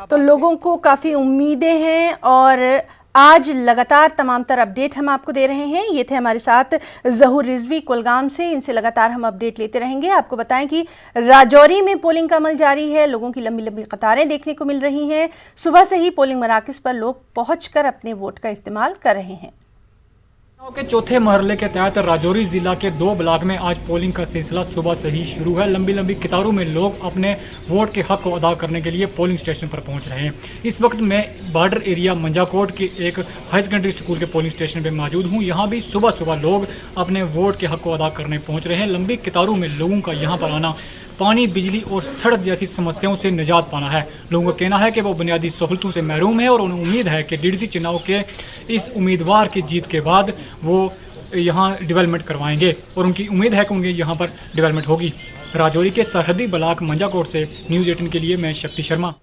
तो लोगों को काफ़ी उम्मीदें हैं और आज लगातार तमाम तर अपडेट हम आपको दे रहे हैं। ये थे हमारे साथ ज़हूर रिजवी कुलगाम से, इनसे लगातार हम अपडेट लेते रहेंगे। आपको बताएं कि राजौरी में पोलिंग का अमल जारी है, लोगों की लंबी लंबी कतारें देखने को मिल रही हैं। सुबह से ही पोलिंग मराकज़ पर लोग पहुंचकर अपने वोट का इस्तेमाल कर रहे हैं। के चौथे मरहले के तहत राजौरी जिला के 2 ब्लॉक में आज पोलिंग का सिलसिला सुबह से ही शुरू है। लंबी लंबी कतारों में लोग अपने वोट के हक को अदा करने के लिए पोलिंग स्टेशन पर पहुंच रहे हैं। इस वक्त मैं बॉर्डर एरिया मंजाकोट के एक हाई सेकेंडरी स्कूल के पोलिंग स्टेशन पर मौजूद हूं। यहां भी सुबह सुबह लोग अपने वोट के हक को अदा करने पहुंच रहे हैं। लंबी कतारों में लोगों का यहां पर आना पानी, बिजली और सड़क जैसी समस्याओं से निजात पाना है। लोगों का कहना है कि वो बुनियादी सहूलतों से महरूम है और उन्हें उम्मीद है कि डीडीसी चुनाव के इस उम्मीदवार की जीत के बाद वो यहाँ डेवलपमेंट करवाएंगे और उनकी उम्मीद है कि उनकी यहाँ पर डेवलपमेंट होगी। राजौरी के सरहदी ब्लॉक मंजाकोट से न्यूज़ 18 के लिए मैं शक्ति शर्मा।